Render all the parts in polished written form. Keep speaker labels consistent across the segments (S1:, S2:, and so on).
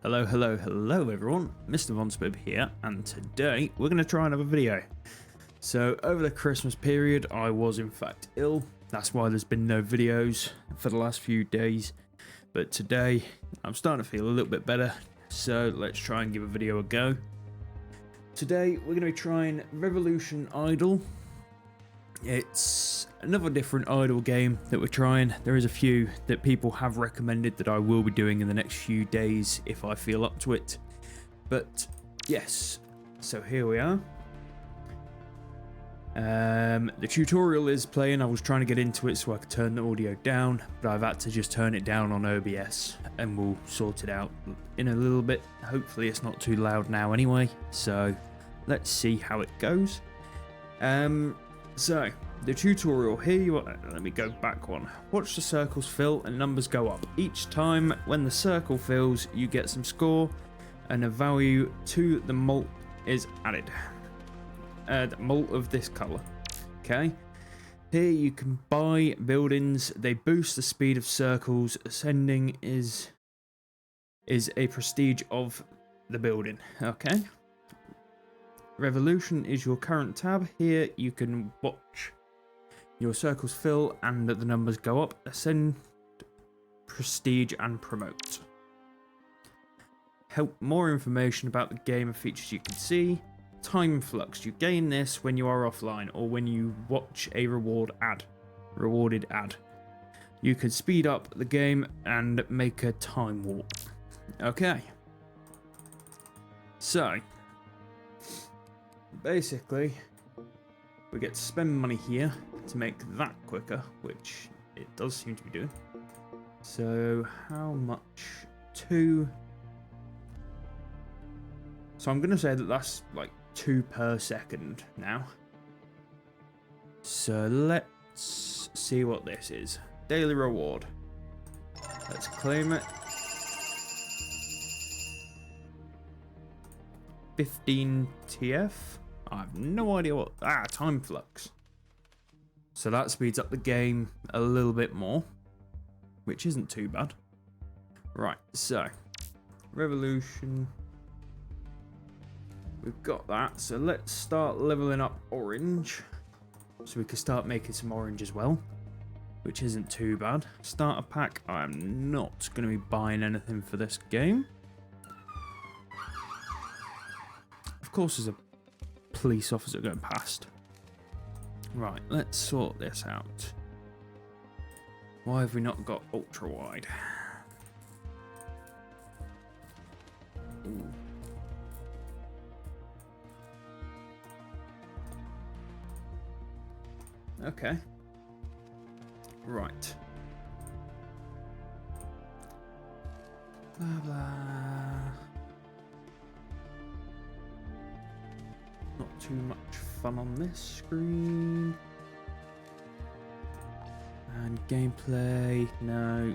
S1: Hello everyone, MrVonspib here, and today we're going to try another video. So over the Christmas period I was in fact ill, that's why there's been no videos for the last few days, but today I'm starting to feel a little bit better, so let's try and give a video a go. Today we're going to be trying Revolution Idle. It's another different idle game that we're trying. There is a few that people have recommended that I will be doing in the next few days if I feel up to it. But yes, so here we are. The tutorial is playing. I was trying to get into it so I could turn the audio down, but I've had to just turn it down on OBS and we'll sort it out in a little bit. Hopefully it's not too loud now anyway, so let's see how it goes. So, the tutorial here, let me go back one. Watch the circles fill and numbers go up. Each time when the circle fills, you get some score and a value to the mult is added. The mult of this colour. Okay. Here you can buy buildings. They boost the speed of circles. Ascending is a prestige of the building. Okay. Revolution is your current tab. Here you can watch your circles fill and the numbers go up. Ascend, prestige and promote. Help more information about the game and features you can see. Time flux. You gain this when you are offline or when you watch a rewarded ad. You can speed up the game and make a time warp. Okay. So basically, we get to spend money here to make that quicker, which it does seem to be doing. So, how much? 2. So, I'm going to say that that's like 2 per second now. So, let's see what this is. Daily reward. Let's claim it. 15 TF. I have no idea what... time flux. So that speeds up the game a little bit more, which isn't too bad. Right, so Revolution. We've got that. So let's start leveling up orange. So we can start making some orange as well, which isn't too bad. Starter pack. I'm not going to be buying anything for this game. Of course, there's a police officer going past. Right, let's sort this out. Why have we not got ultra wide? Ooh. Okay. Right. Blah blah. Not too much fun on this screen. And gameplay, no.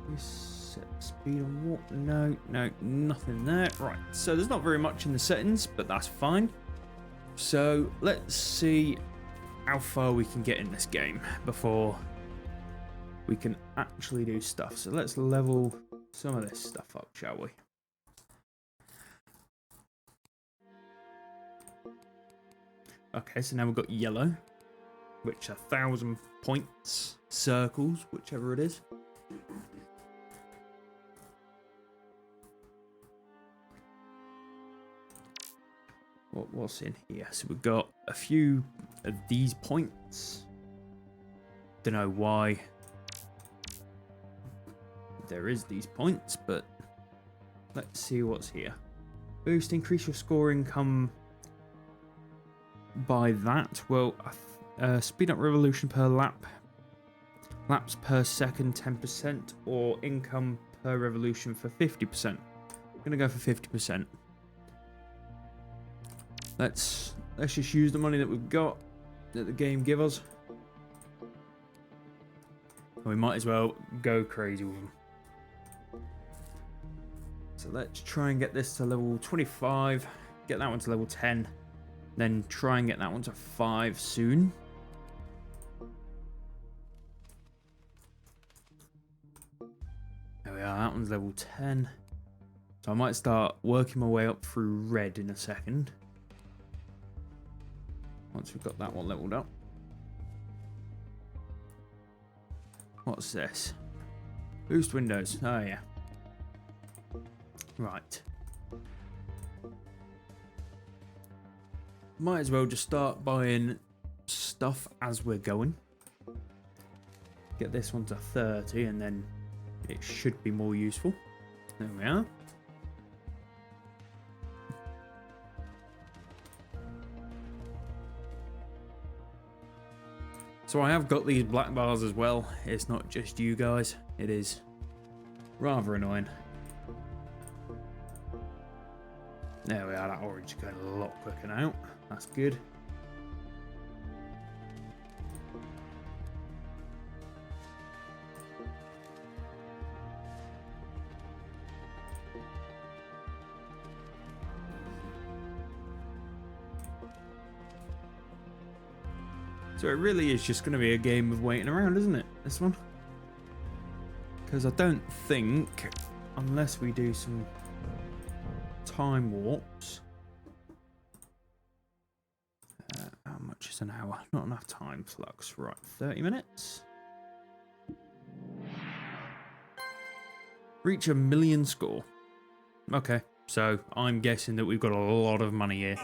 S1: Reset speed and warp, no, nothing there. Right, so there's not very much in the settings, but that's fine. So let's see how far we can get in this game before we can actually do stuff. So let's level some of this stuff up, shall we? Okay, so now we've got yellow, which are 1,000 points, circles, whichever it is. What's in here? So we've got a few of these points. Don't know why there is these points, but let's see what's here. Boost, increase your score income. By that, well, speed up revolution per lap, laps per second 10%, or income per revolution for 50%. I'm gonna go for 50%. Let's just use the money that we've got, that the game give us. We might as well go crazy with them. So let's try and get this to level 25, get that one to level 10. Then try and get that one to 5 soon. There we are, that one's level 10. So I might start working my way up through red in a second. Once we've got that one leveled up. What's this? Boost windows. Oh, yeah. Right. Might as well just start buying stuff as we're going. Get this one to 30 and then it should be more useful. There we are. So I have got these black bars as well. It's not just you guys. It is rather annoying. There we are. That orange is going a lot quicker now. That's good. So it really is just going to be a game of waiting around, isn't it? This one. Because I don't think, unless we do some time warps. How much is an hour? Not enough time flux. Right, 30 minutes. Reach 1 million score. Okay, so I'm guessing that we've got a lot of money here.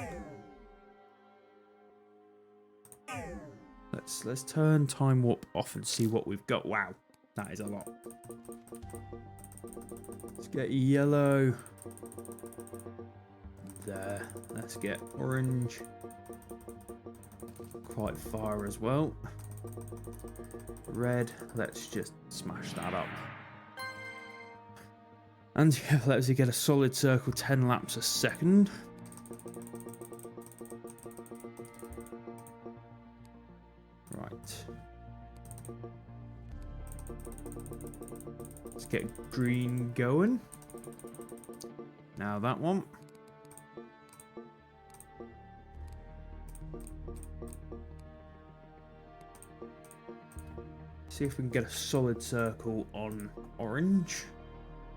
S1: Let's turn time warp off and see what we've got. Wow, that is a lot. Let's get yellow. There. Let's get orange. Quite far as well. Red. Let's just smash that up. And yeah, let's get a solid circle 10 laps a second. Right. Let's get green going. Now that one. See if we can get a solid circle on orange.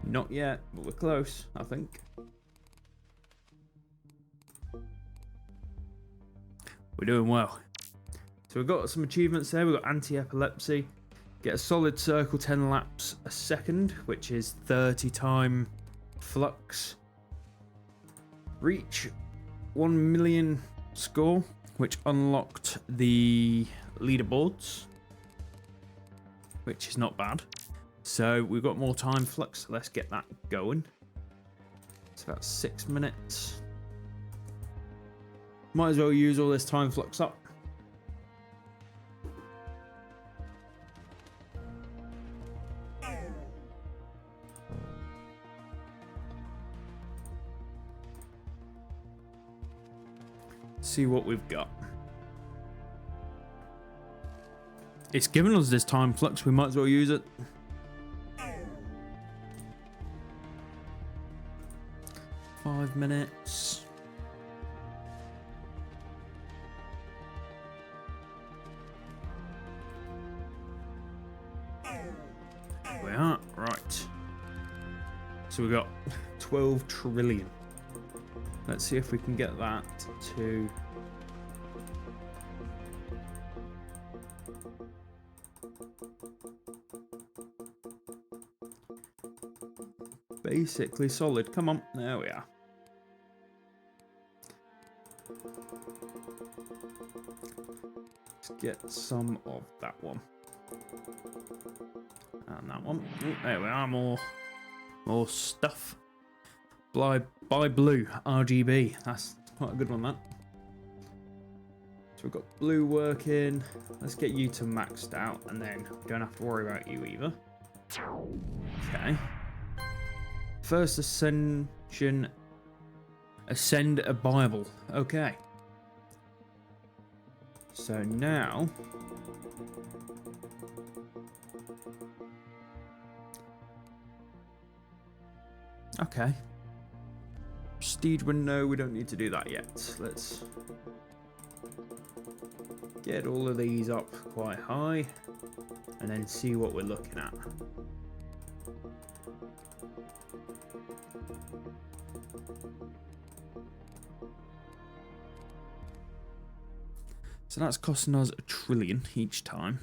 S1: Not yet, but we're close, I think. We're doing well. So we've got some achievements there. We've got anti-epilepsy. Get a solid circle 10 laps a second, which is 30 time flux. Reach 1 million score, which unlocked the leaderboards, which is not bad. So we've got more time flux. So let's get that going. It's about 6 minutes. Might as well use all this time flux up. See what we've got. It's given us this time flux, we might as well use it. Five minutes. There we are, right. So we've got 12 trillion. Let's see if we can get that to... basically solid. Come on, there we are. Let's get some of that one. And that one. Ooh, there we are, more stuff. By blue, RGB. That's quite a good one, that. So we've got blue working. Let's get you to maxed out, and then we don't have to worry about you either. Okay. First ascension. Ascend a Bible. Okay. So now... okay. Prestige window, we don't need to do that yet. Let's get all of these up quite high and then see what we're looking at. So that's costing us 1 trillion each time.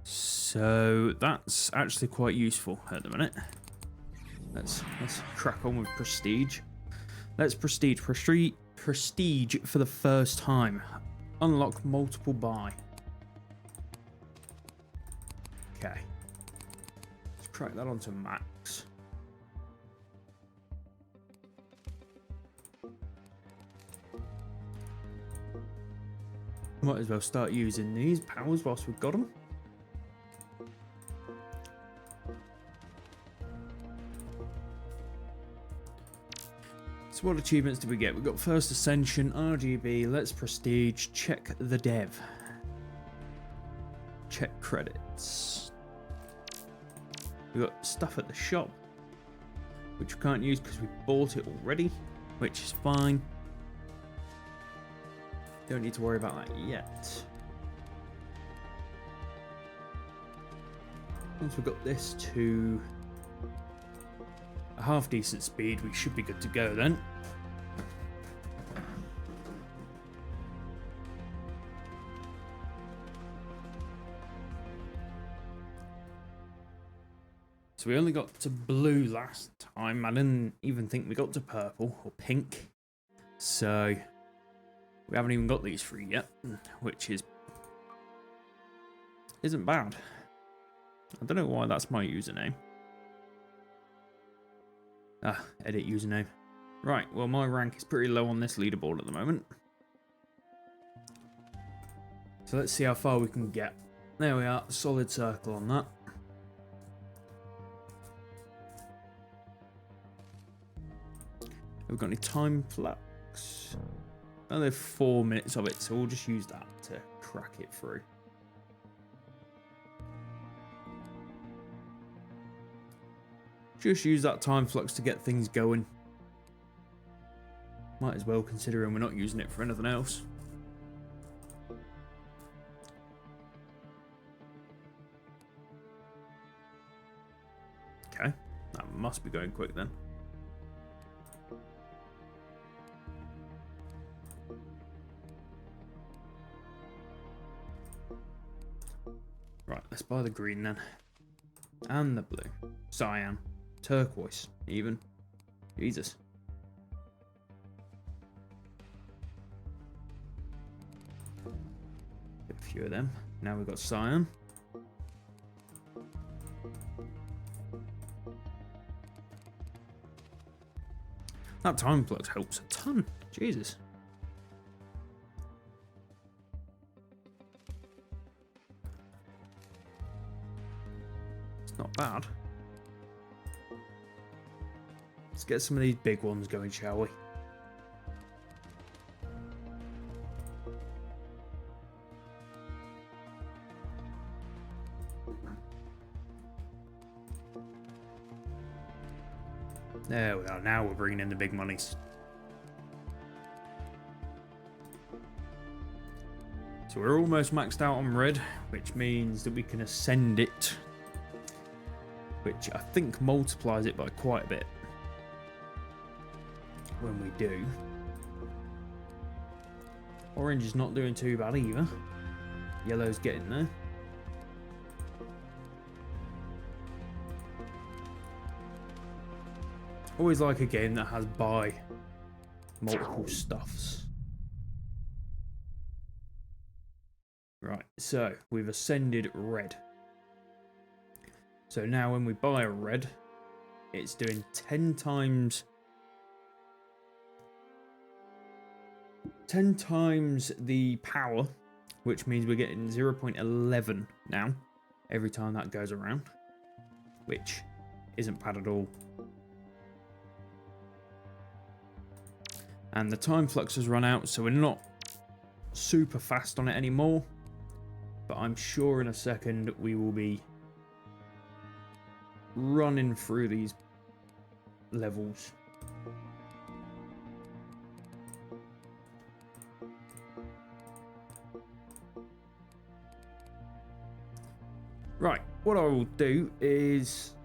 S1: So that's actually quite useful at the minute. Let's crack on with prestige. Let's prestige for the first time. Unlock multiple buy. Okay. Let's crack that onto max. Might as well start using these powers whilst we've got them. So what achievements did we get? We got First Ascension, RGB, Let's Prestige, check the dev. Check credits. We got stuff at the shop, which we can't use because we bought it already, which is fine. Don't need to worry about that yet. Once we've got this to a half decent speed, we should be good to go then. So we only got to blue last time. I didn't even think we got to purple or pink. So we haven't even got these 3 yet, which isn't bad. I don't know why that's my username. Ah, edit username. Right, well my rank is pretty low on this leaderboard at the moment. So let's see how far we can get. There we are, solid circle on that. Have we got any time flux? Another 4 minutes of it, so we'll just use that to crack it through. Just use that time flux to get things going. Might as well, considering we're not using it for anything else. Okay, that must be going quick then. Right, let's buy the green then. And the blue. Cyan. Turquoise, even. Jesus. Get a few of them. Now we've got cyan. That time flux helps a ton. Jesus. It's not bad. Let's get some of these big ones going, shall we? There we are. Now we're bringing in the big monies. So we're almost maxed out on red, which means that we can ascend it, which I think multiplies it by quite a bit. When we do. Orange is not doing too bad either. Yellow's getting there. Always like a game that has buy multiple stuffs. Right, so we've ascended red. So now when we buy a red, it's doing 10 times the power, which means we're getting 0.11 now every time that goes around, which isn't bad at all. And the time flux has run out, so we're not super fast on it anymore, but I'm sure in a second we will be running through these levels. Right, what I will do is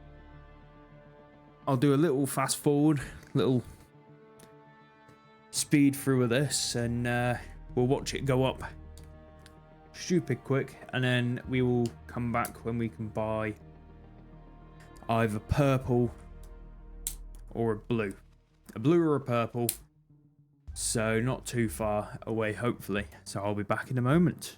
S1: I'll do a little fast forward, little speed through of this, and we'll watch it go up stupid quick, and then we will come back when we can buy either purple or a blue or a purple, so not too far away hopefully. So I'll be back in a moment.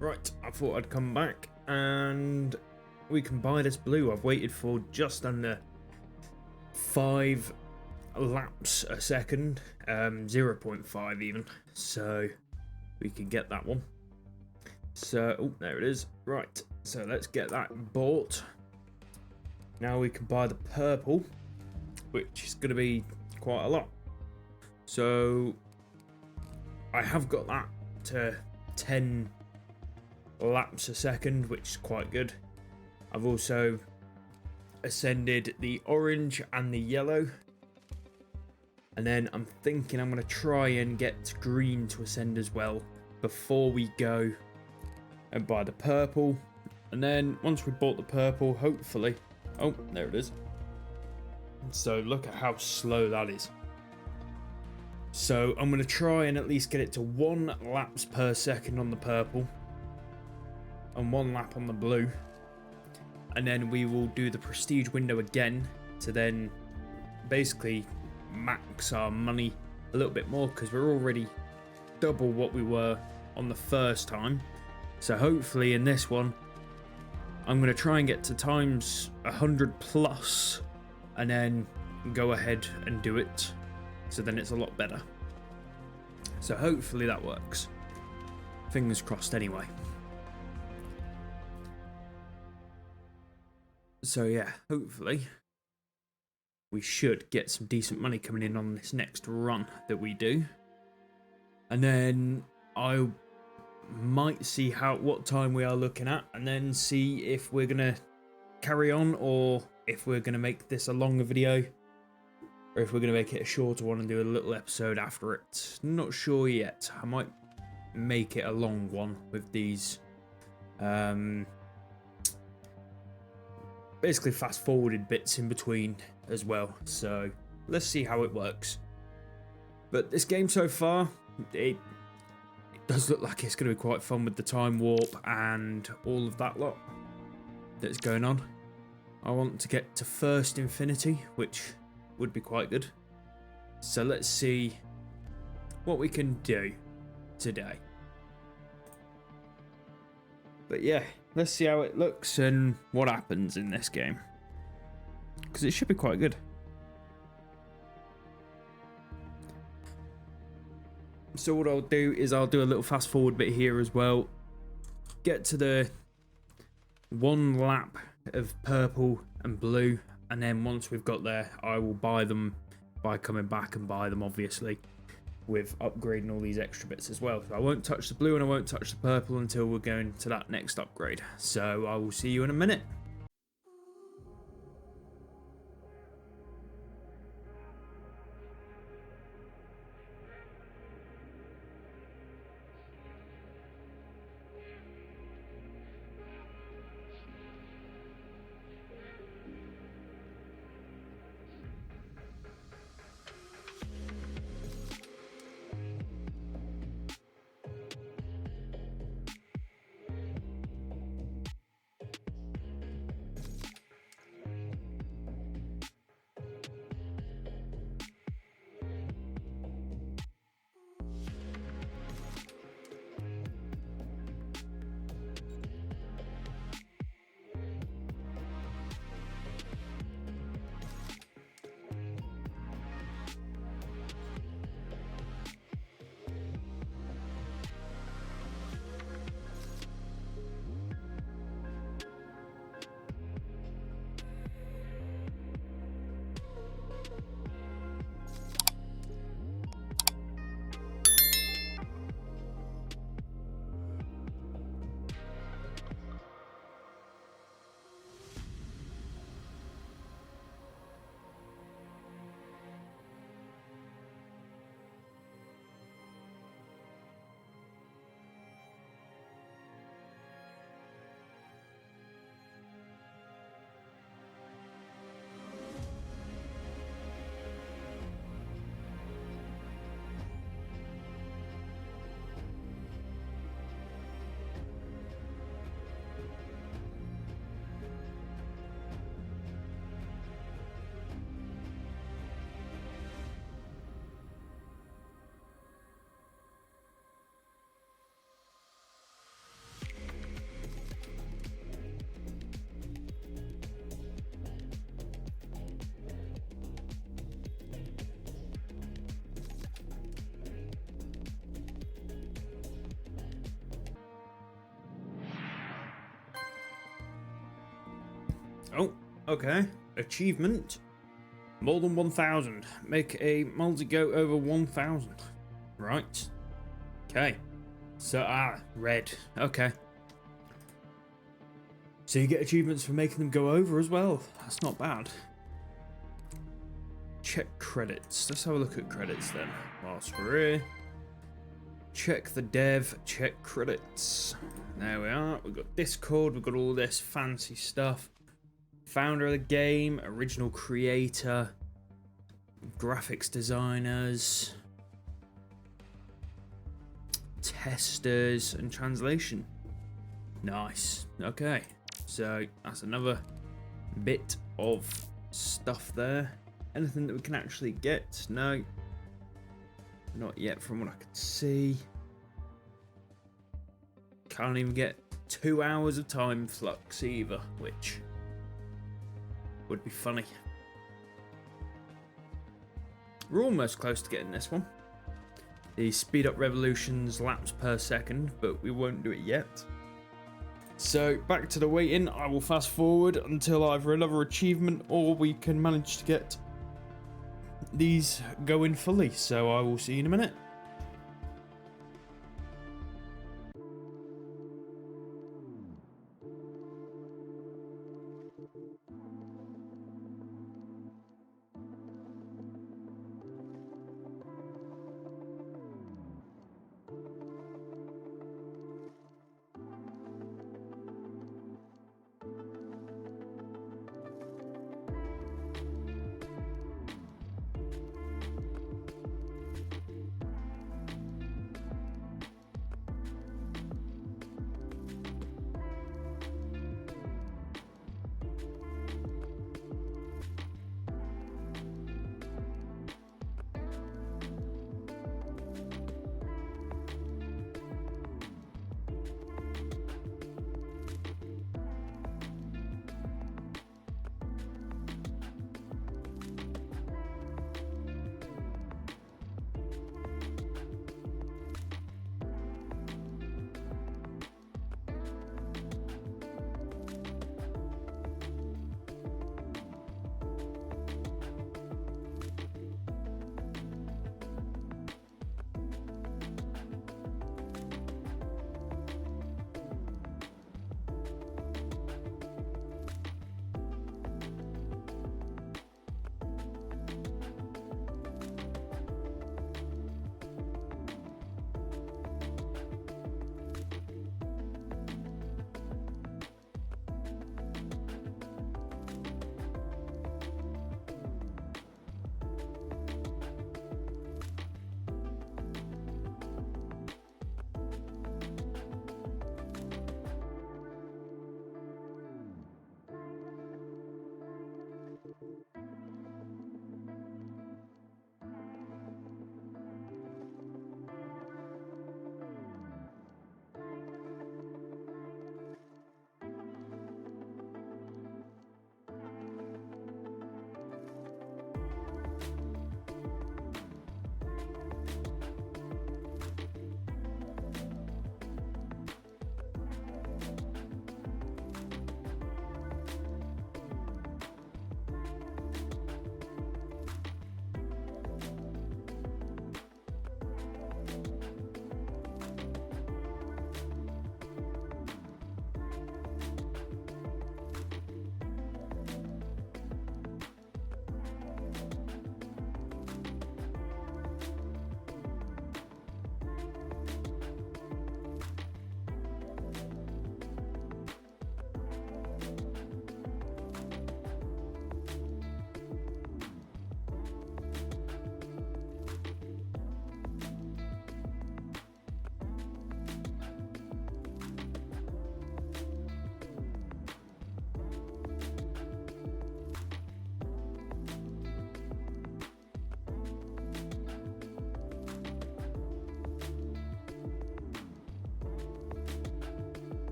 S1: Right, I thought I'd come back and we can buy this blue. I've waited for just under 5 laps a second, 0.5 even, so we can get that one. So, oh, there it is. Right, so let's get that bought. Now we can buy the purple, which is going to be quite a lot. So I have got that to 10 laps a second, which is quite good. I've also ascended the orange and the yellow, And then I'm thinking I'm going to try and get green to ascend as well before we go and buy the purple. And then once we bought the purple, hopefully... Oh, there it is. So look at how slow that is. So I'm going to try and at least get it to 1 laps per second on the purple. And 1 lap on the blue. And then we will do the prestige window again to then basically max our money a little bit more, because we're already double what we were on the first time. So hopefully in this one I'm going to try and get to times 100 plus and then go ahead and do it, so then it's a lot better. So hopefully that works. Fingers crossed anyway. So yeah, hopefully we should get some decent money coming in on this next run that we do. And then I might see what time we are looking at, and then see if we're going to carry on, or if we're going to make this a longer video, or if we're going to make it a shorter one and do a little episode after it. Not sure yet. I might make it a long one with these basically fast forwarded bits in between as well. So let's see how it works. But this game so far, it does look like it's going to be quite fun with the time warp and all of that lot that's going on. I want to get to first infinity, which would be quite good. So let's see what we can do today. But yeah, let's see how it looks and what happens in this game, because it should be quite good. So what I'll do is I'll do a little fast forward bit here as well. Get to the 1 lap of purple and blue, and then once we've got there, I will buy them by coming back and buy them, obviously, with upgrading all these extra bits as well. So I won't touch the blue and I won't touch the purple until we're going to that next upgrade. So I will see you in a minute. Oh, okay. Achievement. More than 1,000. Make a multi go over 1,000. Right. Okay. So, red. Okay. So you get achievements for making them go over as well. That's not bad. check credits. Let's have a look at credits then. Whilst we're here. Check the dev, check credits. There we are. We've got Discord, we've got all this fancy stuff. Founder of the game, original creator, graphics designers, testers, and translation. Nice. Okay. So that's another bit of stuff there. Anything that we can actually get? No. Not yet from what I can see. Can't even get 2 hours of time flux either, which would be funny. We're almost close to getting this one. The speed up revolutions laps per second, but we won't do it yet. So back to the waiting. I will fast forward until either another achievement or we can manage to get these going fully. So I will see you in a minute.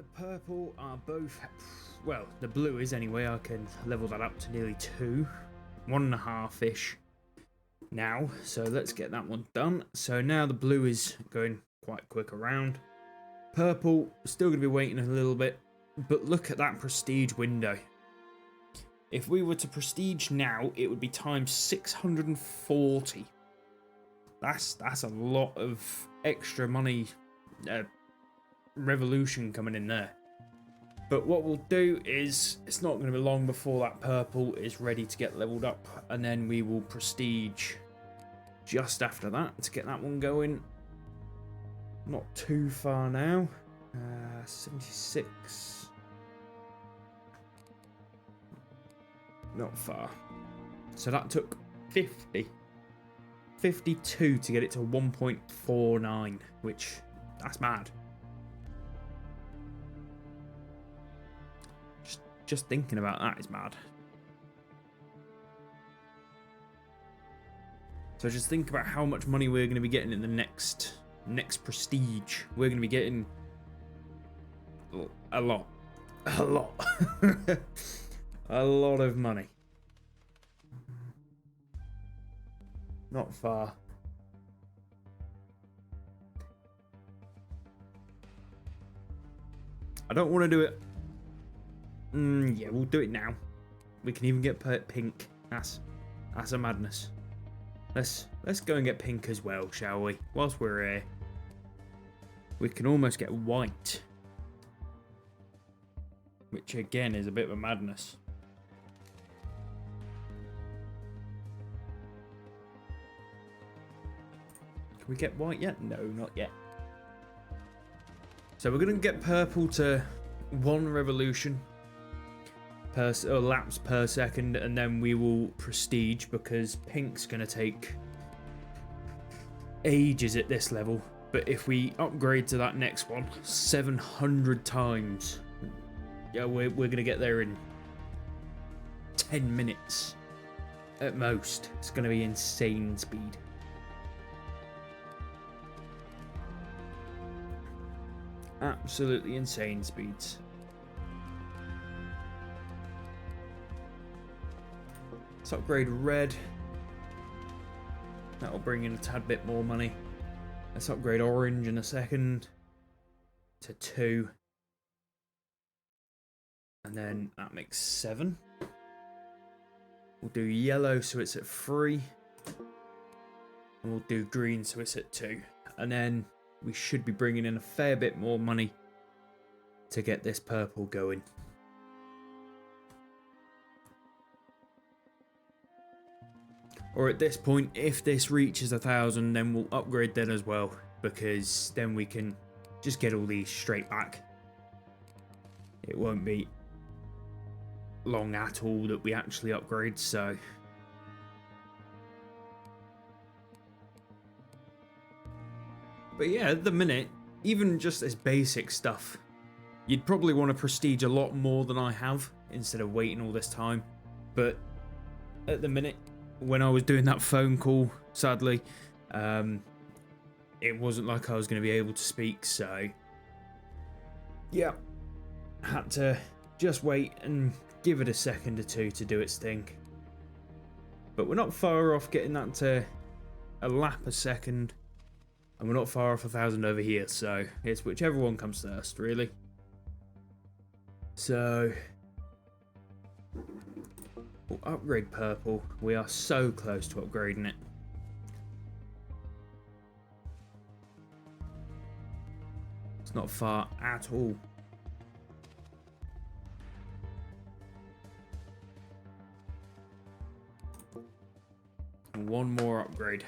S1: the purple are both, well, the blue is anyway. I can level that up to nearly 2, 1.5-ish now. So let's get that one done. So now the blue is going quite quick around. Purple, still going to be waiting a little bit, but look at that prestige window. If we were to prestige now, it would be times 640. That's a lot of extra money, revolution coming in there. But what we'll do is, it's not going to be long before that purple is ready to get leveled up, and then we will prestige just after that to get that one going. Not too far now. 76. Not far. So that took 52 to get it to 1.49, which, that's mad. Just thinking about that is mad. So just think about how much money we're going to be getting in the next prestige. We're going to be getting a lot. A lot of money. Not far. I don't want to do it. Yeah, we'll do it now. We can even get pink. That's a madness. Let's go and get pink as well, shall we? Whilst we're here, we can almost get white, which again is a bit of a madness. Can we get white yet? No, not yet. So we're going to get purple to 1 revolution per laps per second, and then we will prestige, because pink's going to take ages at this level. But if we upgrade to that next one 700 times, yeah, we're going to get there in 10 minutes at most. It's going to be insane speed. Absolutely insane speeds. Let's upgrade red. That'll bring in a tad bit more money. Let's upgrade orange in a second to 2. And then that makes 7. We'll do yellow so it's at 3. And we'll do green so it's at 2. And then we should be bringing in a fair bit more money to get this purple going. Or at this point, if this reaches 1,000, then we'll upgrade that as well, because then we can just get all these straight back. It won't be long at all that we actually upgrade, so... But yeah, at the minute, even just this basic stuff, you'd probably want to prestige a lot more than I have, instead of waiting all this time. But at the minute, when I was doing that phone call, sadly, it wasn't like I was going to be able to speak, so yeah, had to just wait and give it a second or two to do its thing. But we're not far off getting that to a lap a second, and we're not far off 1,000 over here, so it's whichever one comes first, really. So we'll upgrade purple. We are so close to upgrading it. It's not far at all. And one more upgrade.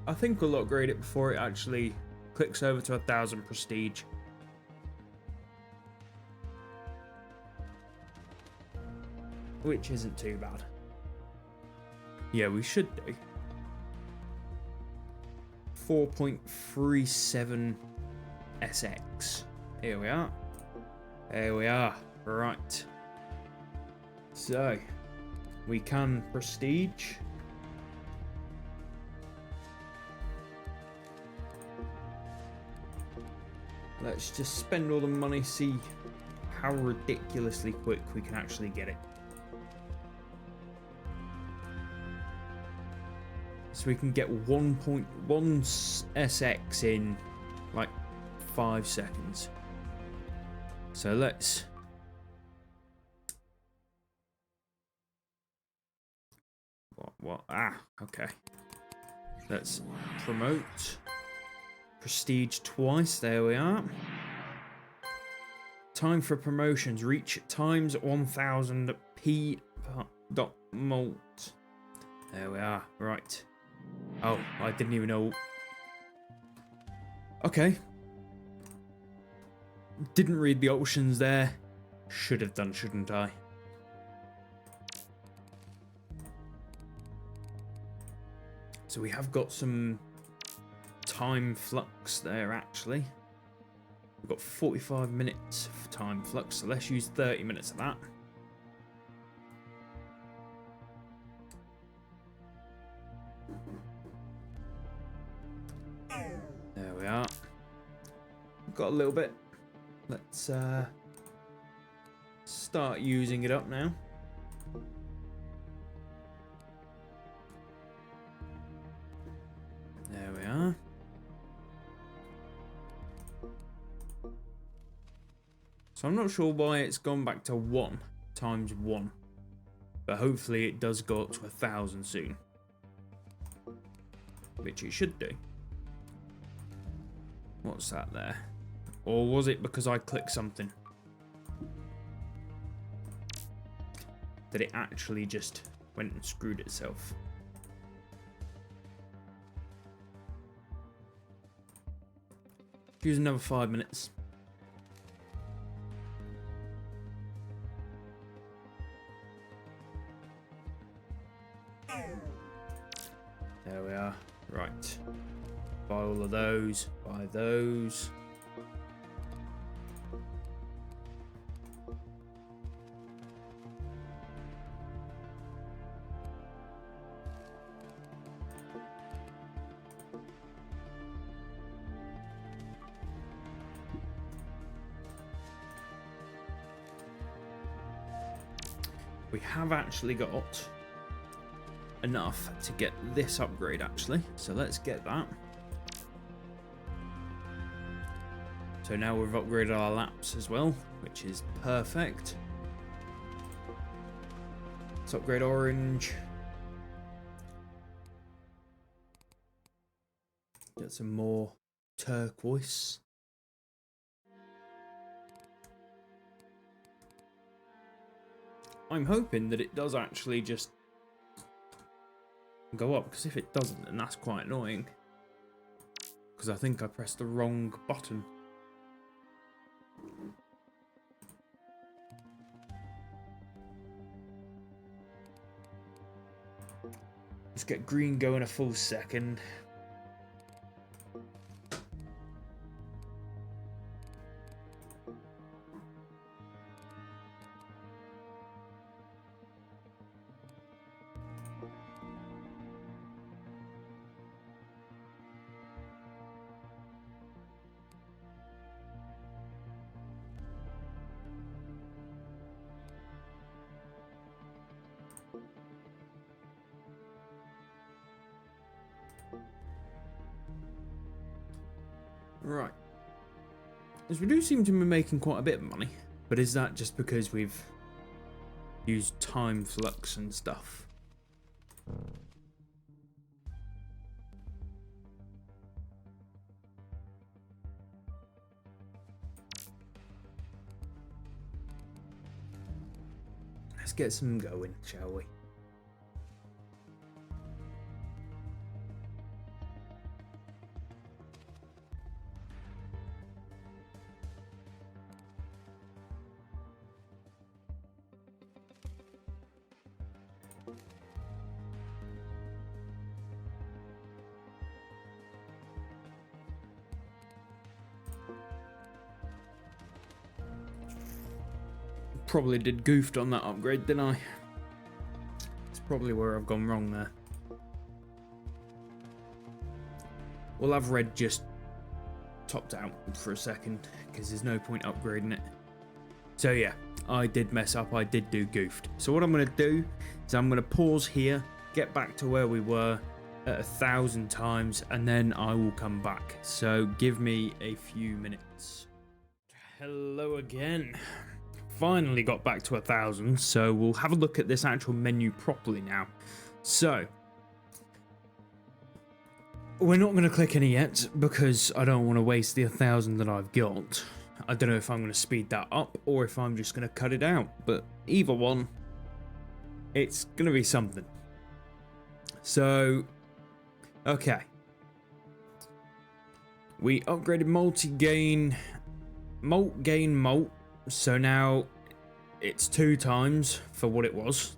S1: I think we'll upgrade it before it actually clicks over to 1,000 prestige. Which isn't too bad. Yeah, we should do. 4.37 SX. Here we are. There we are. Right. So, we can prestige. Let's just spend all the money, see how ridiculously quick we can actually get it. So we can get 1.1 SX in like 5 seconds. So let's... What? Ah, okay. Let's promote. Prestige twice. There we are. Time for promotions. Reach times 1000 p dot malt. There we are. Right. Oh, I didn't even know. Okay. Didn't read the options there. Should have done, shouldn't I? So we have got some time flux there, actually. We've got 45 minutes of time flux, so let's use 30 minutes of that. There we are. We've got a little bit. Let's start using it up now. There we are. So I'm not sure why it's gone back to 1 times 1. But hopefully it does go up to 1,000 soon. Which it should do. What's that there? Or was it because I clicked something? That it actually just went and screwed itself? Use another 5 minutes. There we are. Right. Buy all of those. Buy those. We have actually got enough to get this upgrade, actually. So let's get that. So now we've upgraded our laps as well, which is perfect. Let's upgrade orange. Get some more turquoise. I'm hoping that it does actually just go up, because if it doesn't, then that's quite annoying. Because I think I pressed the wrong button. Let's get green going a full second. Right. As we do seem to be making quite a bit of money, but is that just because we've used time flux and stuff? Let's get some going, shall we? Probably did goofed on that upgrade, didn't I? It's probably where I've gone wrong there. We'll have red just topped out for a second because there's no point upgrading it. So yeah, I did mess up, I did do goofed. So what I'm going to do is I'm going to pause here, get back to where we were at 1,000 times, and then I will come back. So give me a few minutes. Hello again. Finally got back to 1,000, so we'll have a look at this actual menu properly now. So we're not going to click any yet because I don't want to waste the 1,000 that I've got. I don't know if I'm going to speed that up or if I'm just going to cut it out, but either one, it's going to be something. So, okay. We upgraded multi-gain, malt, so now it's 2 times for what it was.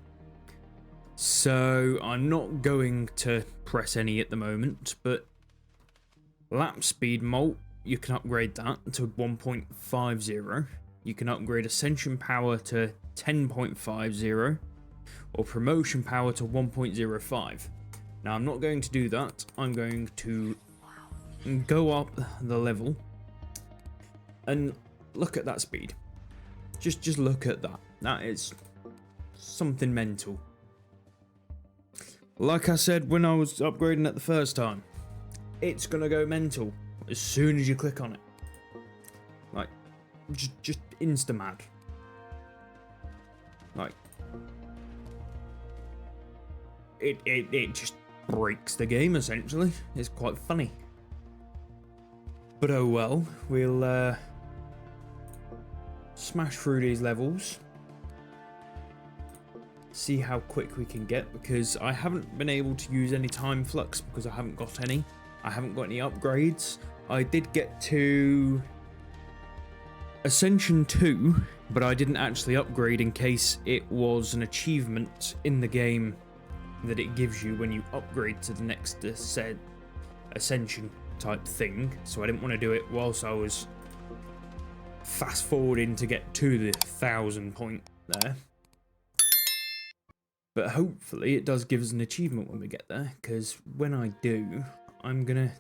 S1: So I'm not going to press any at the moment, but lap speed malt, you can upgrade that to 1.50. You can upgrade ascension power to 10.50 or promotion power to 1.05. Now I'm not going to do that. I'm going to go up the level and look at that speed. Just look at that. That is something mental. Like I said when I was upgrading it the first time, it's gonna go mental as soon as you click on it. Like, just insta-mad. Like, it just breaks the game, essentially. It's quite funny. But oh well, we'll smash through these levels. See how quick we can get, because I haven't been able to use any time flux because I haven't got any. I haven't got any upgrades. I did get to Ascension 2, but I didn't actually upgrade in case it was an achievement in the game that it gives you when you upgrade to the next said Ascension type thing. So I didn't want to do it whilst I was fast forwarding to get to the 1,000 point there. But hopefully it does give us an achievement when we get there, because when I do, I'm gonna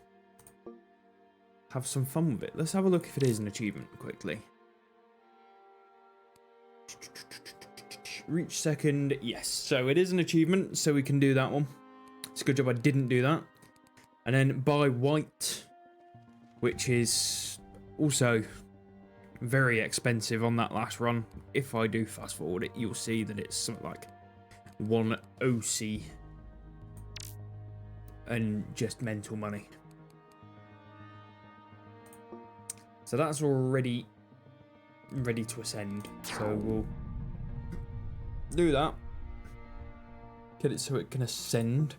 S1: have some fun with it. Let's have a look if it is an achievement quickly. Reach second, yes. So it is an achievement, so we can do that one. It's a good job I didn't do that. And then buy white, which is also very expensive on that last run. If I do fast forward it, you'll see that it's something like 1 OC and just mental money. So that's already ready to ascend. So we'll do that. Get it so it can ascend.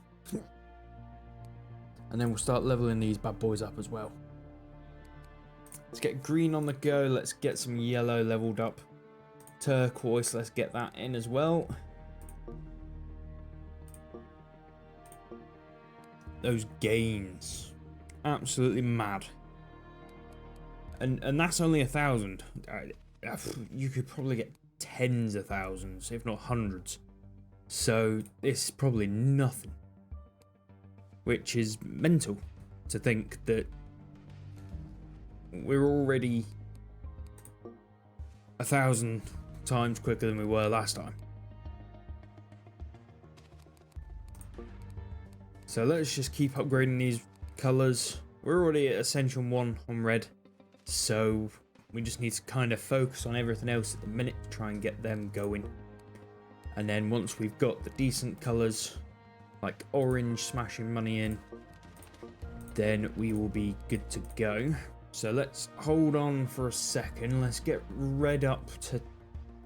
S1: And then we'll start leveling these bad boys up as well. Let's get green on the go. Let's get some yellow leveled up. Turquoise, let's get that in as well. Those gains, absolutely mad. And that's only 1,000. You could probably get tens of thousands, if not hundreds. So this is probably nothing. Which is mental to think that we're already 1,000 times quicker than we were last time. So let's just keep upgrading these colours. We're already at Ascension 1 on red, so we just need to kind of focus on everything else at the minute to try and get them going. And then once we've got the decent colours, like orange smashing money in, then we will be good to go. So let's hold on for a second. Let's get red up to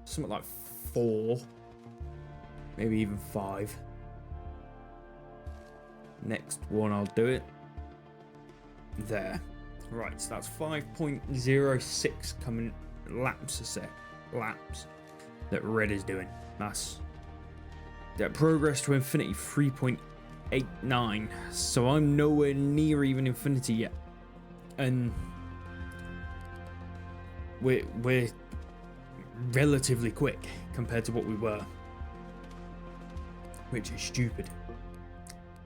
S1: something like 4, maybe even 5. Next one, I'll do it. There. Right, so that's 5.06 coming laps a sec. Laps that red is doing. That's that progress to infinity 3.89. So I'm nowhere near even infinity yet. And we're relatively quick compared to what we were. Which is stupid.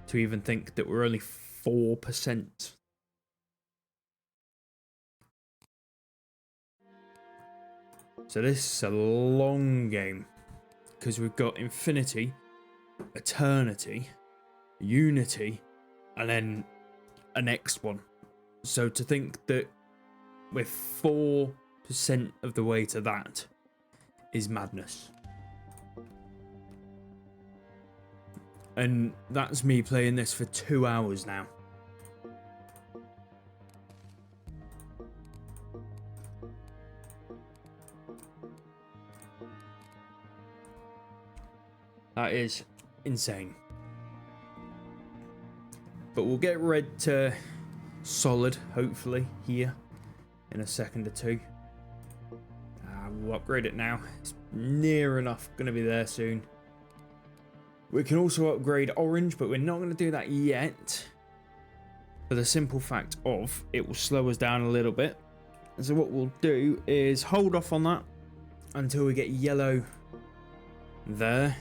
S1: To even think that we're only 4% So this is a long game, because we've got Infinity, Eternity, Unity, and then a next one. So to think that we're 4% of the way to that is madness. And that's me playing this for 2 hours now. That is insane. But we'll get red to solid, hopefully, here in a second or two. We'll upgrade it now. It's near enough going to be there soon. We can also upgrade orange, but we're not going to do that yet. For the simple fact of, it will slow us down a little bit. And so what we'll do is hold off on that until we get yellow there.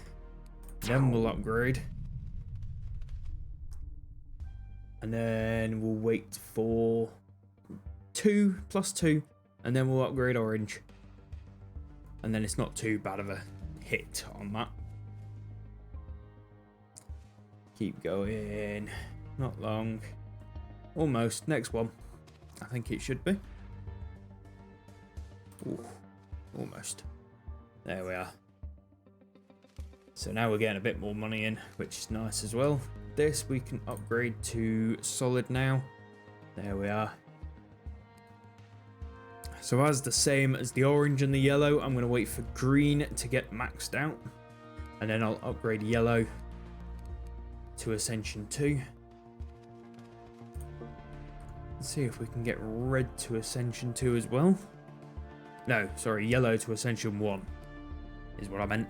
S1: Then we'll upgrade. And then we'll wait for 2 plus 2. And then we'll upgrade orange. And then it's not too bad of a hit on that. Keep going. Not long. Almost. Next one. I think it should be. Ooh, almost. There we are. So now we're getting a bit more money in, which is nice as well. This we can upgrade to solid now. There we are. So as the same as the orange and the yellow, I'm going to wait for green to get maxed out. And then I'll upgrade yellow to Ascension 2. Let's see if we can get red to Ascension 2 as well. No, sorry, yellow to Ascension 1 is what I meant.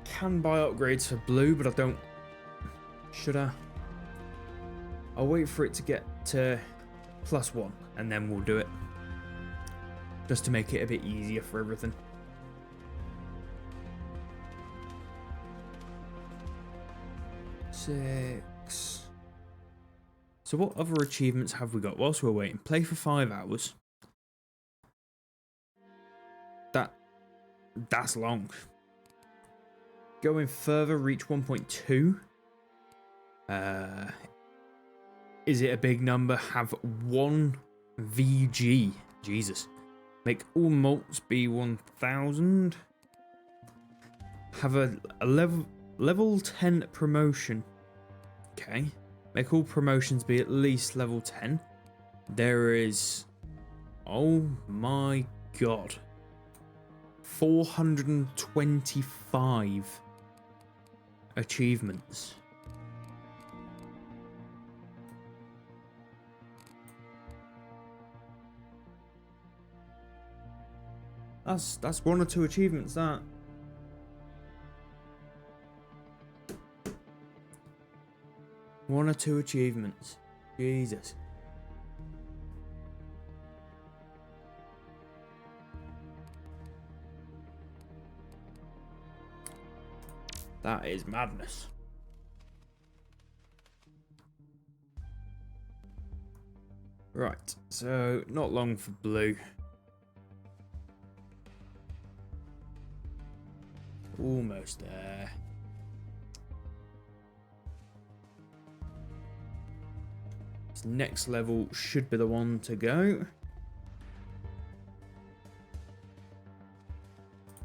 S1: Can buy upgrades for blue, but I don't. Should I? I'll wait for it to get to +1 and then we'll do it. Just to make it a bit easier for everything. Six. So what other achievements have we got whilst we're waiting? Play for 5 hours. That's long. Going further, reach 1.2. Is it a big number? Have 1 VG. Jesus. Make all malts be 1000. Have a level 10 promotion. Okay. Make all promotions be at least level 10. There is... Oh my god. 425 achievements. That's 1 or 2 achievements, that. One or 2 achievements. Jesus. That is madness. Right, so not long for blue. Almost there. This next level should be the one to go.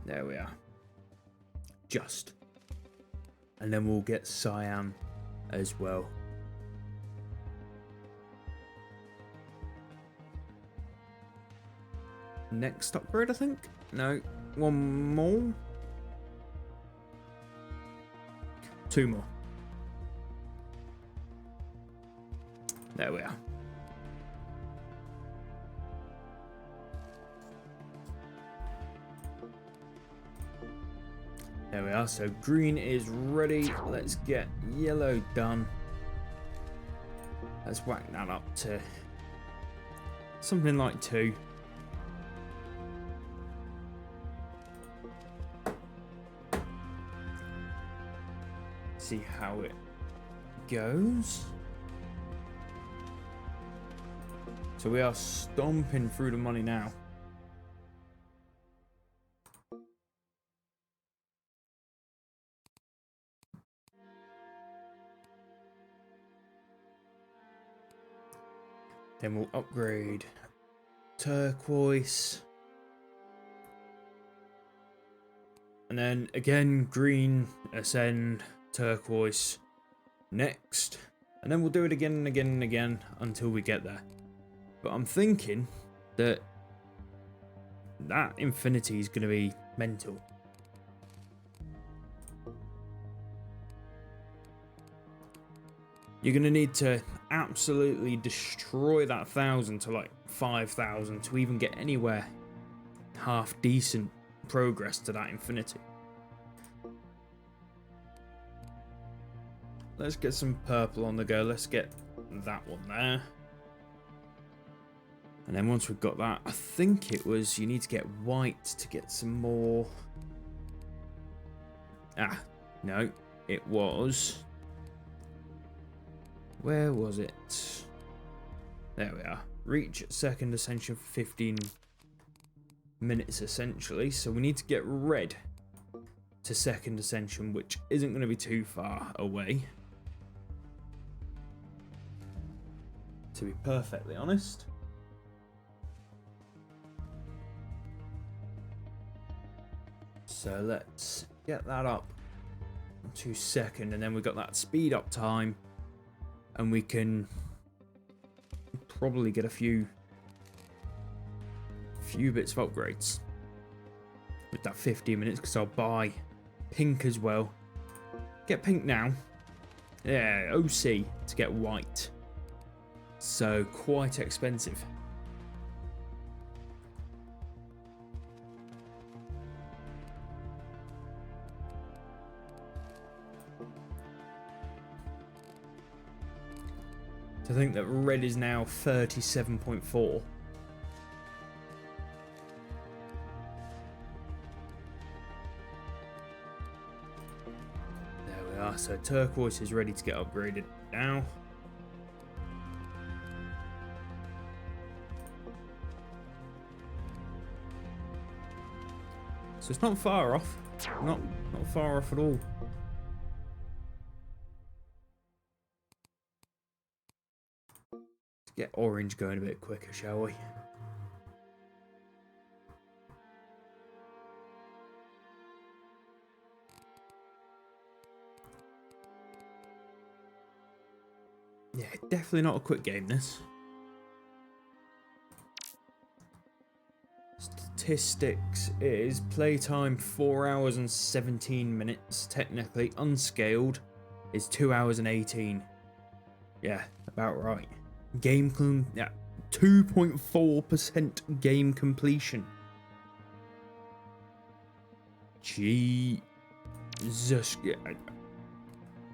S1: There we are. Just. And then we'll get cyan as well. Next upgrade, I think? No, 1 more. 2 more. There we are. There we are. So green is ready. Let's get yellow done. Let's whack that up to something like 2. See how it goes. So we are stomping through the money now. Then we'll upgrade turquoise. And then again, green, ascend, turquoise, next. And then we'll do it again and again and again until we get there. But I'm thinking that infinity is going to be mental. You're going to need to absolutely destroy that 1,000 to like 5,000 to even get anywhere half decent progress to that infinity. Let's get some purple on the go. Let's get that one there. And then once we've got that, I think it was you need to get white to get some more. Ah, no, it was. Where was it? There we are. Reach second ascension for 15 minutes essentially. So we need to get red to second ascension, which isn't going to be too far away. To be perfectly honest. So let's get that up to second, and then we've got that speed up time, and we can probably get a few bits of upgrades with that 15 minutes, because I'll buy pink as well. Get pink now. Yeah, OC to get white. So quite expensive. I think that red is now 37.4. There we are. So turquoise is ready to get upgraded now. So it's not far off. Not far off at all. Get orange going a bit quicker, shall we? Yeah, definitely not a quick game, this. Statistics is playtime 4 hours and 17 minutes. Technically, unscaled is 2 hours and 18. Yeah, about right. Game 2.4% game completion. Jesus.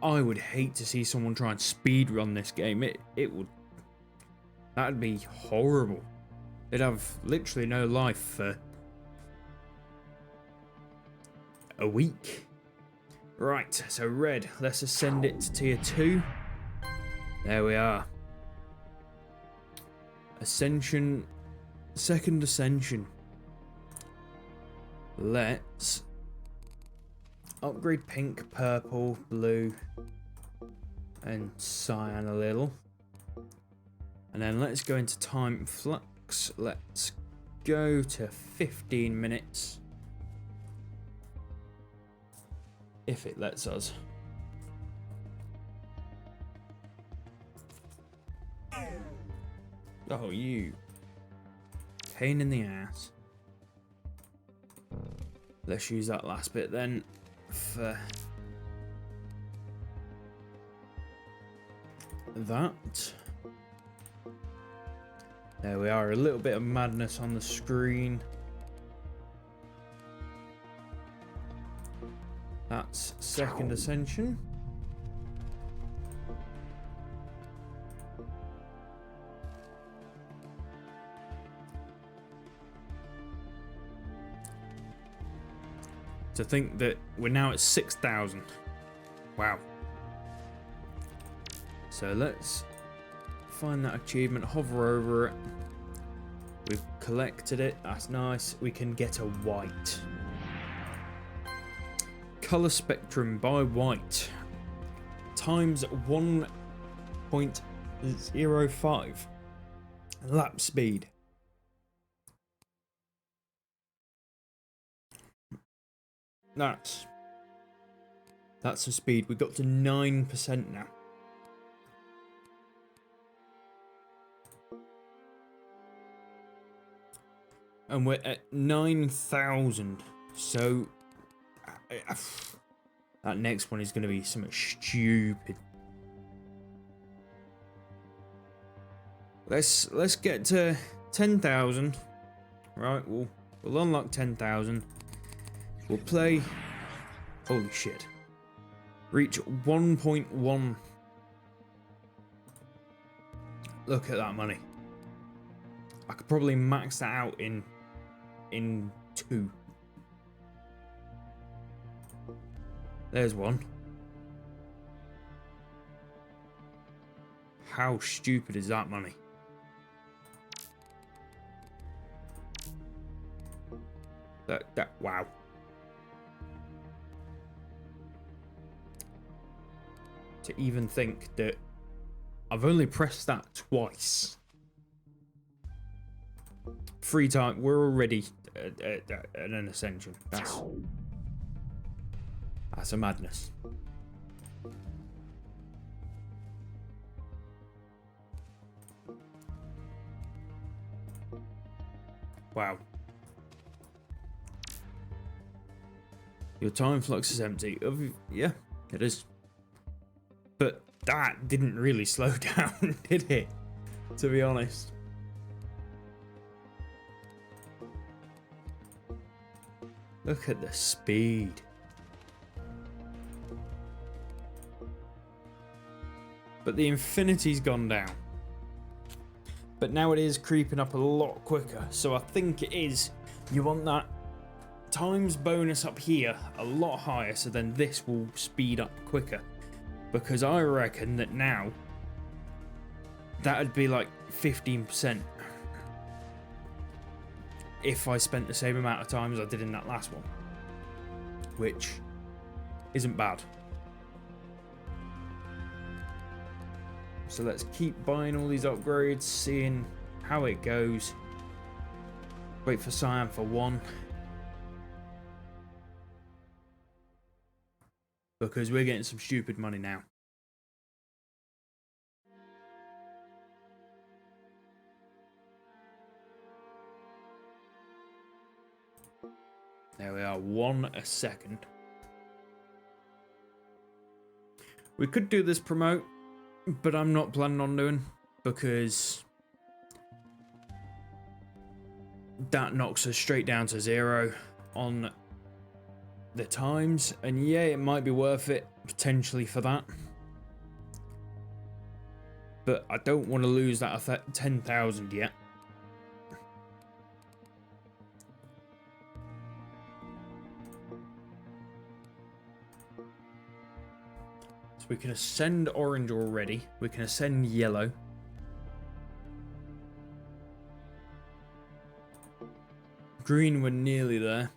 S1: I would hate to see someone try and speedrun this game. It would. That'd be horrible. They'd have literally no life for a week. Right, so red. Let's ascend it to tier 2. There we are. Ascension, second ascension. Let's upgrade pink, purple, blue, and cyan a little. And then let's go into time flux. Let's go to 15 minutes. If it lets us. Oh, you pain in the ass. Let's use that last bit then for that. There we are, a little bit of madness on the screen. That's second ascension. To think that we're now at 6,000. Wow. So let's find that achievement, hover over it. collected it. That's nice. We can get a white. Color spectrum by white times 1.05 lap speed. That's some speed. We got to 9% now. And we're at 9,000. So that next one is going to be something stupid. Let's get to 10,000. Right, we'll unlock 10,000. We'll play. Holy shit. Reach 1.1. Look at that money. I could probably max that out in 2. There's one. How stupid is that money? That wow. To even think that I've only pressed that twice. Free time, we're already at an ascension. That's a madness. Wow. Your time flux is empty. Yeah, it is. But that didn't really slow down, did it? To be honest. Look at the speed. But the infinity's gone down. But now it is creeping up a lot quicker. So I think it is. You want that times bonus up here a lot higher. So then this will speed up quicker. Because I reckon that now that would be like 15%. If I spent the same amount of time as I did in that last one. Which isn't bad. So let's keep buying all these upgrades, seeing how it goes. Wait for Cyan for 1. Because we're getting some stupid money now. There we are, 1 a second. We could do this promote, but I'm not planning on doing, because that knocks us straight down to 0 on the times, and yeah, it might be worth it potentially for that, but I don't want to lose that 10,000 yet. So we can ascend orange already, we can ascend yellow. Green, we're nearly there.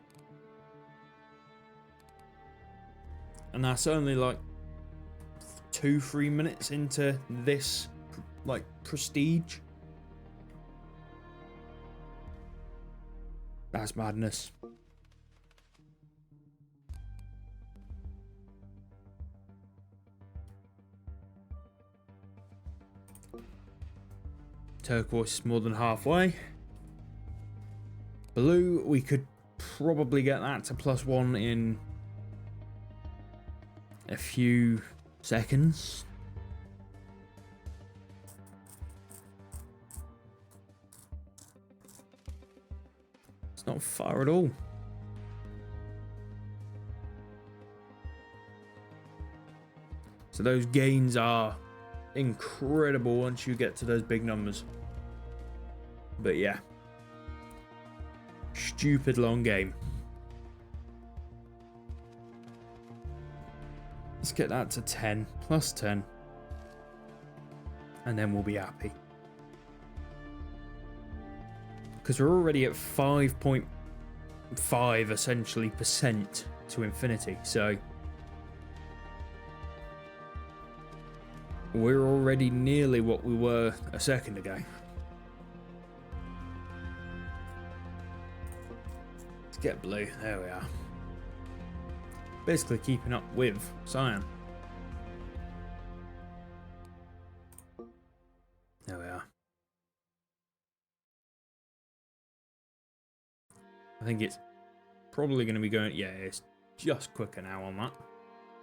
S1: And that's only like 2-3 minutes into this like prestige. That's madness. Turquoise is more than halfway. Blue, we could probably get that to +1 in a few seconds. It's not far at all. So those gains are incredible once you get to those big numbers. But yeah, stupid long game. Let's get that to 10, +10, and then we'll be happy. because we're already at 5.5 essentially percent to infinity, so we're already nearly what we were a second ago. Let's get blue. There we are. Basically keeping up with cyan. There we are. I think it's probably going to be going... Yeah, it's just quicker now on that,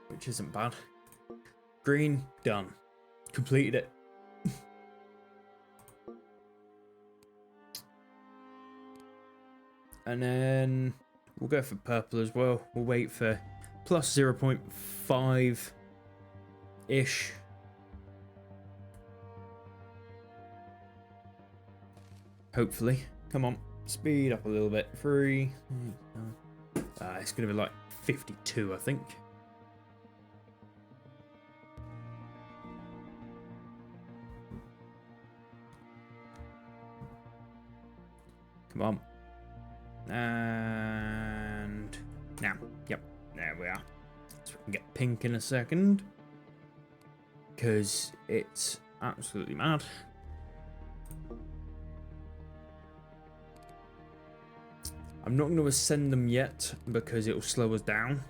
S1: which isn't bad. Green, done. Completed it. And then we'll go for purple as well. We'll wait for plus 0.5-ish. Hopefully. Come on. Speed up a little bit. 3. It's going to be like 52, I think. Come on. And now. Yep. There we are. So we can get pink in a second. Because it's absolutely mad. I'm not going to ascend them yet because it will slow us down.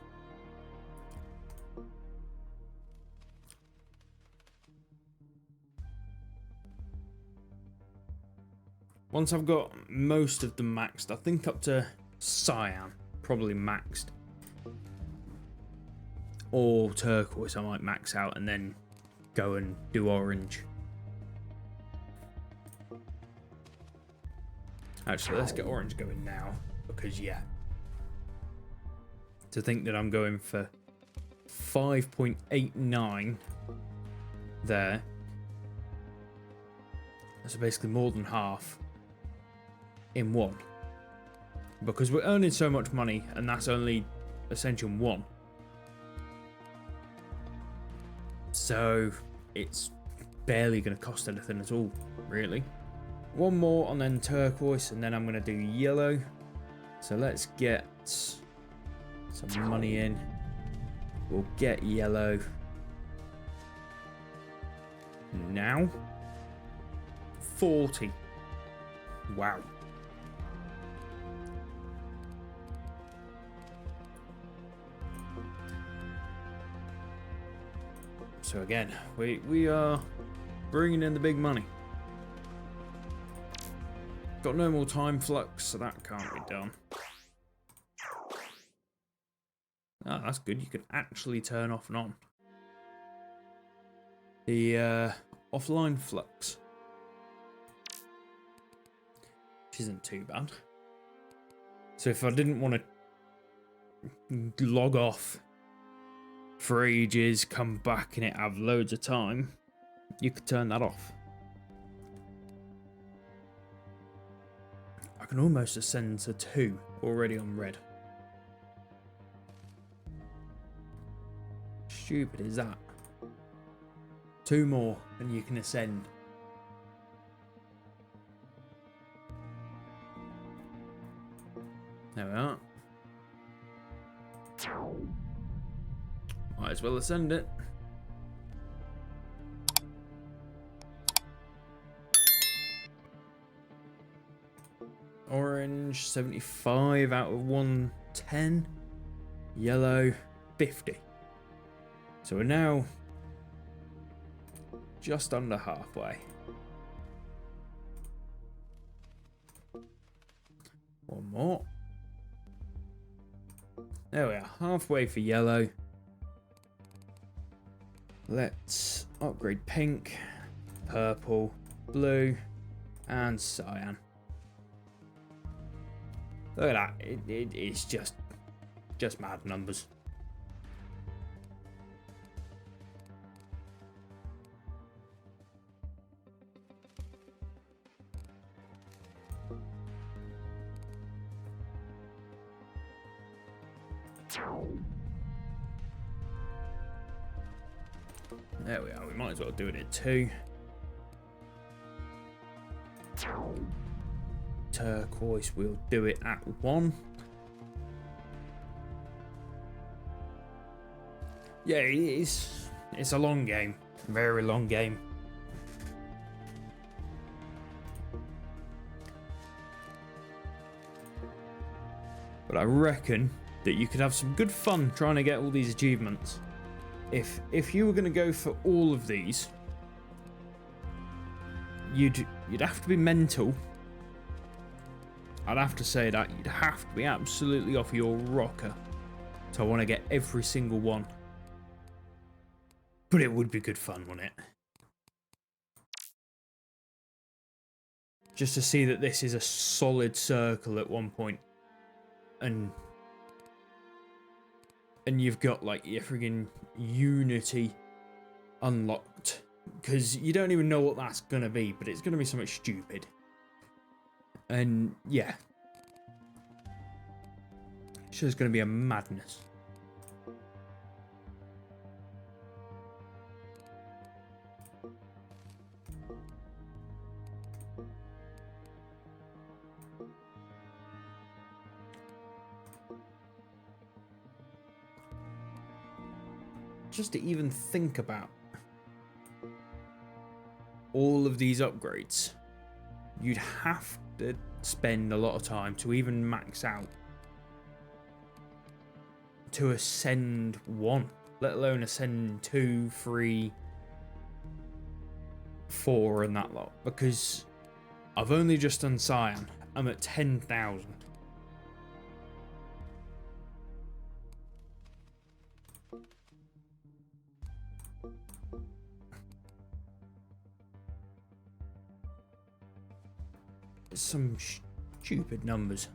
S1: Once I've got most of them maxed, I think up to cyan, probably maxed. Or turquoise, I might max out and then go and do orange. Actually, let's get orange going now. Because, yeah, to think that I'm going for 5.89 there. That's basically more than half in one. Because we're earning so much money, and that's only Ascension 1. So, it's barely going to cost anything at all, really. One more, and then turquoise, and then I'm going to do yellow. So let's get some money in. We'll get yellow now. 40. Wow. So again, we are bringing in the big money. Got no more time flux, so that can't be done. Ah, that's good. You can actually turn off and on the offline flux, which isn't too bad. So if I didn't want to log off for ages, come back and it have loads of time, you could turn that off. I can almost ascend to 2 already on red. Stupid is that? 2 more and you can ascend. There we are. Might as well ascend it. Orange, 75 out of 110. Yellow, 50. So we're now just under halfway. One more. There we are, halfway for yellow. Let's upgrade pink, purple, blue, and cyan. Look at that, it's just mad numbers. There we are, we might as well do it at 2. turquoise, we'll do it at 1. Yeah, it's a long game, very long game. But I reckon that you could have some good fun trying to get all these achievements. If you were going to go for all of these, you'd have to be mental. I'd have to say that you'd have to be absolutely off your rocker to want to get every single one. But it would be good fun, wouldn't it? Just to see that this is a solid circle at one point. And you've got like your friggin' Unity unlocked. Because you don't even know what that's going to be, but it's going to be something stupid. And yeah. It's just going to be a madness. Just to even think about all of these upgrades, you'd have to spend a lot of time to even max out to ascend 1, let alone ascend 2, 3, 4 and that lot, because I've only just done Cyan. I'm at 10,000. Some stupid numbers.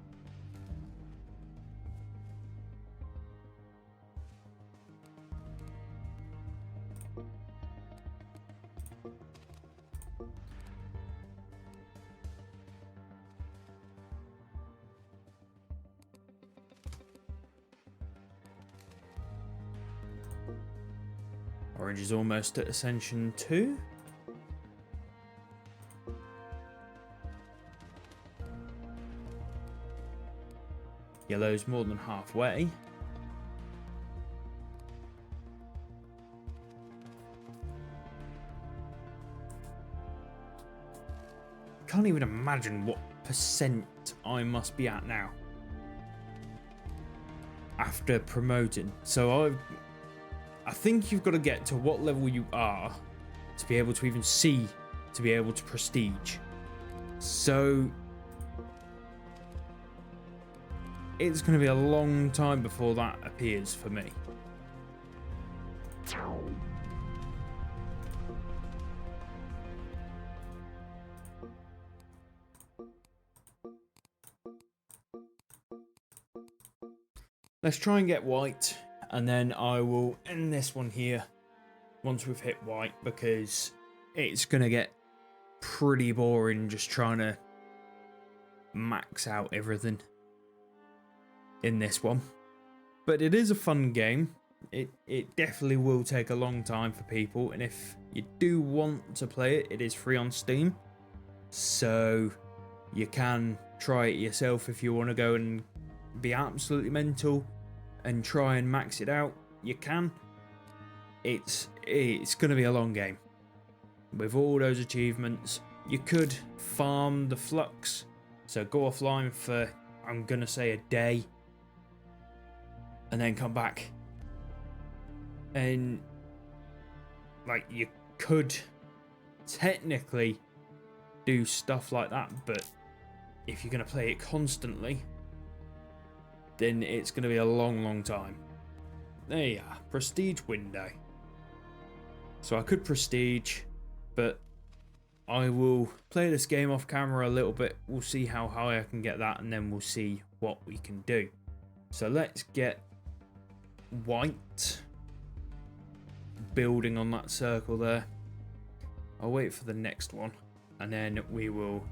S1: Orange is almost at Ascension 2. Yellow's more than halfway. Can't even imagine what percent I must be at now after promoting. So I think you've got to get to what level you are to be able to even see to be able to prestige. So it's going to be a long time before that appears for me. Let's try and get white, and then I will end this one here once we've hit white, because it's going to get pretty boring just trying to max out everything in this one. But it is a fun game. It definitely will take a long time for people, and if you do want to play it, it is free on Steam, so you can try it yourself if you want to go and be absolutely mental and try and max it out. You can. It's going to be a long game with all those achievements. You could farm the flux, so go offline for, I'm gonna say, a day, and then come back, and like you could technically do stuff like that, but if you're going to play it constantly, then it's going to be a long time. There you are, prestige window. So I could prestige, but I will play this game off camera a little bit. We'll see how high I can get that, and then we'll see what we can do. So let's get white, building on that circle there. I'll wait for the next one, and then we will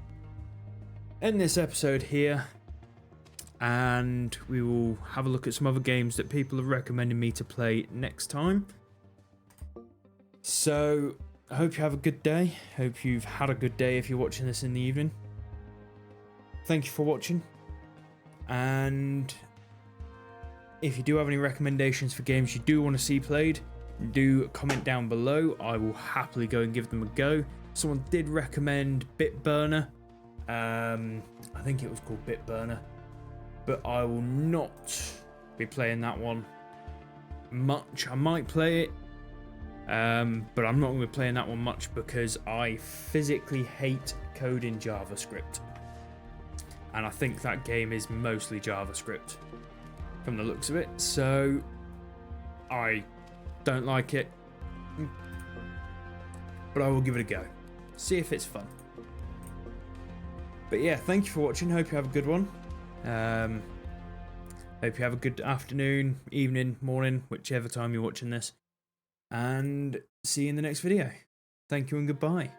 S1: end this episode here, and we will have a look at some other games that people have recommended me to play next time. So I hope you have a good day. Hope you've had a good day if you're watching this in the evening. thank you for watching, and if you do have any recommendations for games you do want to see played, do comment down below. I will happily go and give them a go. Someone did recommend Bitburner. I think it was called Bitburner, but I will not be playing that one much. I might play it, but I'm not going to be playing that one much because I physically hate coding JavaScript, and I think that game is mostly JavaScript from the looks of it, so I don't like it, but I will give it a go, see if it's fun. But yeah, thank you for watching. Hope you have a good one. Hope you have a good afternoon, evening, morning, whichever time you're watching this. And see you in the next video. Thank you and goodbye.